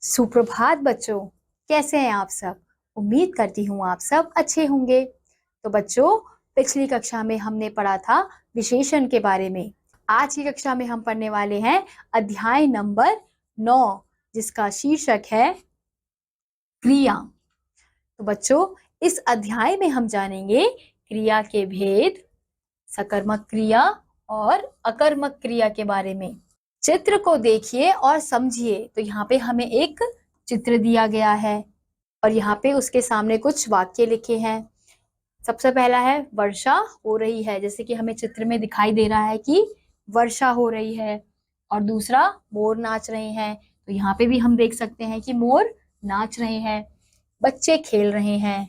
सुप्रभात बच्चों, कैसे हैं आप सब। उम्मीद करती हूँ आप सब अच्छे होंगे। तो बच्चों, पिछली कक्षा में हमने पढ़ा था विशेषण के बारे में। आज की कक्षा में हम पढ़ने वाले हैं अध्याय नंबर 9, जिसका शीर्षक है क्रिया। तो बच्चों, इस अध्याय में हम जानेंगे क्रिया के भेद, सकर्मक क्रिया और अकर्मक क्रिया के बारे में। चित्र को देखिए और समझिए। तो यहाँ पे हमें एक चित्र दिया गया है और यहाँ पे उसके सामने कुछ वाक्य लिखे हैं। सबसे पहला है वर्षा हो रही है, जैसे कि हमें चित्र में दिखाई दे रहा है कि वर्षा हो रही है। और दूसरा, मोर नाच रहे हैं। तो यहाँ पे भी हम देख सकते हैं कि मोर नाच रहे हैं। बच्चे खेल रहे हैं,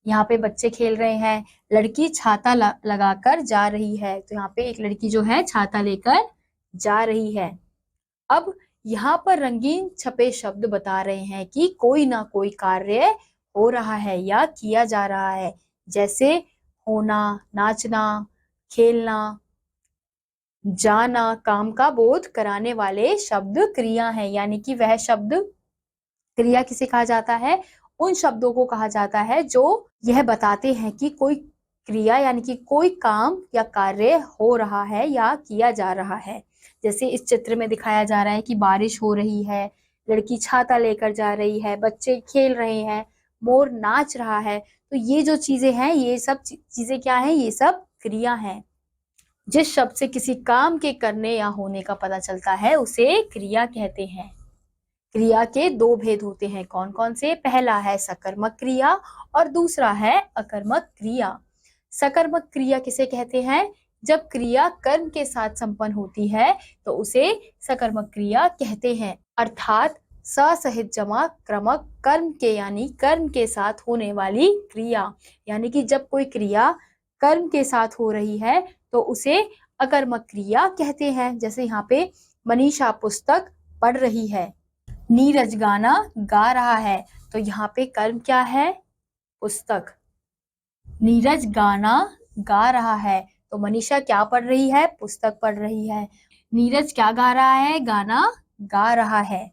यहाँ पे बच्चे खेल रहे हैं। लड़की छाता लगाकर जा रही है। तो यहाँ पे एक लड़की जो है छाता लेकर जा रही है। अब यहाँ पर रंगीन छपे शब्द बता रहे हैं कि कोई ना कोई कार्य हो रहा है या किया जा रहा है, जैसे होना, नाचना, खेलना, जाना। काम का बोध कराने वाले शब्द क्रिया हैं, यानी कि वह शब्द क्रिया किसे कहा जाता है? उन शब्दों को कहा जाता है जो यह बताते हैं कि कोई क्रिया यानी कि कोई काम या कार्य हो रहा है या किया जा रहा है। जैसे इस चित्र में दिखाया जा रहा है कि बारिश हो रही है, लड़की छाता लेकर जा रही है, बच्चे खेल रहे हैं, मोर नाच रहा है। तो ये जो चीजें हैं, ये सब चीजें क्या हैं? ये सब क्रिया हैं। जिस शब्द से किसी काम के करने या होने का पता चलता है उसे क्रिया कहते हैं। क्रिया के दो भेद होते हैं, कौन कौन से? पहला है सकर्मक क्रिया और दूसरा है अकर्मक क्रिया। सकर्मक क्रिया किसे कहते हैं? जब क्रिया कर्म के साथ संपन्न होती है तो उसे सकर्मक क्रिया कहते हैं, अर्थात स सहित जमा क्रमक कर्म के यानी कर्म के साथ होने वाली क्रिया। यानी कि जब कोई क्रिया कर्म के साथ हो रही है तो उसे अकर्मक क्रिया कहते हैं। जैसे यहाँ पे मनीषा पुस्तक पढ़ रही है, नीरज गाना गा रहा है। तो यहाँ पे कर्म क्या है? पुस्तक। नीरज गाना गा रहा है तो मनीषा क्या पढ़ रही है? पुस्तक पढ़ रही है। नीरज क्या गा रहा है? गाना गा रहा है।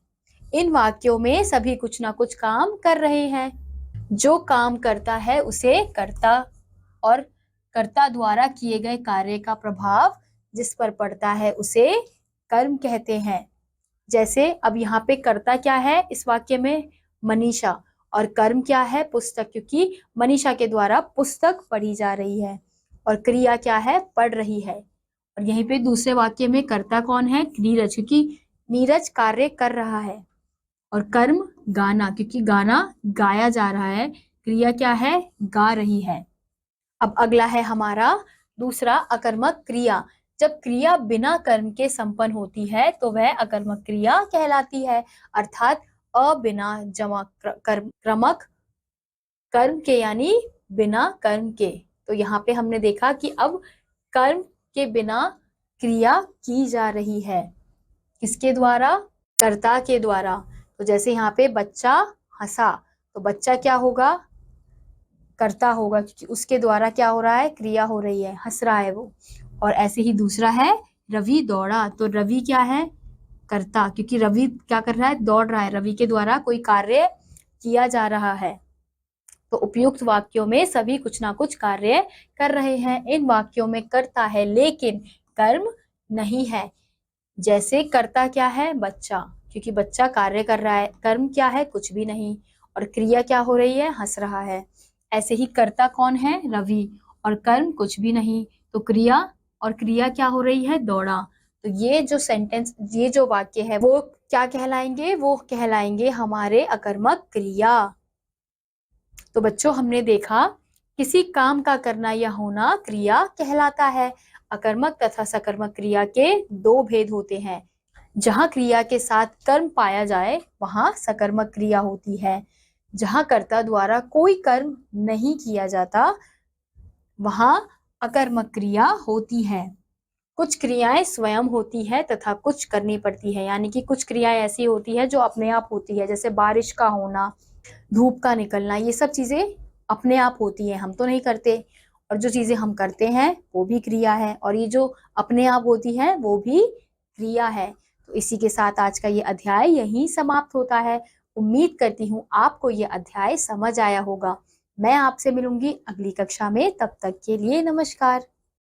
इन वाक्यों में सभी कुछ ना कुछ काम कर रहे हैं। जो काम करता है उसे कर्ता और कर्ता द्वारा किए गए कार्य का प्रभाव जिस पर पड़ता है उसे कर्म कहते हैं। जैसे अब यहाँ पे कर्ता क्या है इस वाक्य में? मनीषा। और कर्म क्या है? पुस्तक, क्योंकि मनीषा के द्वारा पुस्तक पढ़ी जा रही है। और क्रिया क्या है? पढ़ रही है। और यहीं पे दूसरे वाक्य में कर्ता कौन है? नीरज, क्योंकि नीरज कार्य कर रहा है। और कर्म गाना, क्योंकि गाना गाया जा रहा है। क्रिया क्या है? गा रही है। अब अगला है हमारा दूसरा अकर्मक क्रिया। जब क्रिया बिना कर्म के संपन्न होती है तो वह अकर्मक क्रिया कहलाती है, अर्थात अबिना जमा क्रमक कर्म के यानी बिना कर्म के। तो यहाँ पे हमने देखा कि अब कर्म के बिना क्रिया की जा रही है। किसके द्वारा? कर्ता के द्वारा। तो जैसे यहाँ पे बच्चा हंसा, तो बच्चा क्या होगा? कर्ता होगा, क्योंकि उसके द्वारा क्या हो रहा है? क्रिया हो रही है, हंस रहा है वो। और ऐसे ही दूसरा है रवि दौड़ा, तो रवि क्या है? कर्ता, क्योंकि रवि क्या कर रहा है? दौड़ रहा है। रवि के द्वारा कोई कार्य किया जा रहा है। तो उपयुक्त वाक्यों में सभी कुछ ना कुछ कार्य कर रहे हैं। इन वाक्यों में कर्ता है लेकिन कर्म नहीं है। जैसे कर्ता क्या है? बच्चा, क्योंकि बच्चा कार्य कर रहा है। कर्म क्या है? कुछ भी नहीं। और क्रिया क्या हो रही है? हंस रहा है। ऐसे ही कर्ता कौन है? रवि। और कर्म कुछ भी नहीं, तो क्रिया, और क्रिया क्या हो रही है? दौड़ा। तो ये जो सेंटेंस, ये जो वाक्य है वो क्या कहलाएंगे? वो कहलाएंगे हमारे अकर्मक क्रिया। तो बच्चों, हमने देखा किसी काम का करना या होना क्रिया कहलाता है। अकर्मक तथा सकर्मक क्रिया के दो भेद होते हैं। जहाँ क्रिया के साथ कर्म पाया जाए वहाँ सकर्मक क्रिया होती है। जहाँ कर्ता द्वारा कोई कर्म नहीं किया जाता वहाँ अकर्मक क्रिया होती है। कुछ क्रियाएं स्वयं होती है तथा कुछ करनी पड़ती है, यानी कि कुछ क्रियाएं ऐसी होती है जो अपने आप होती है, जैसे बारिश का होना, धूप का निकलना। ये सब चीजें अपने आप होती है, हम तो नहीं करते। और जो चीजें हम करते हैं वो भी क्रिया है, और ये जो अपने आप होती है वो भी क्रिया है। तो तो इसी के साथ आज का ये अध्याय यहीं समाप्त होता है। उम्मीद करती हूँ आपको ये अध्याय समझ आया होगा। मैं आपसे मिलूंगी अगली कक्षा में, तब तक के लिए नमस्कार।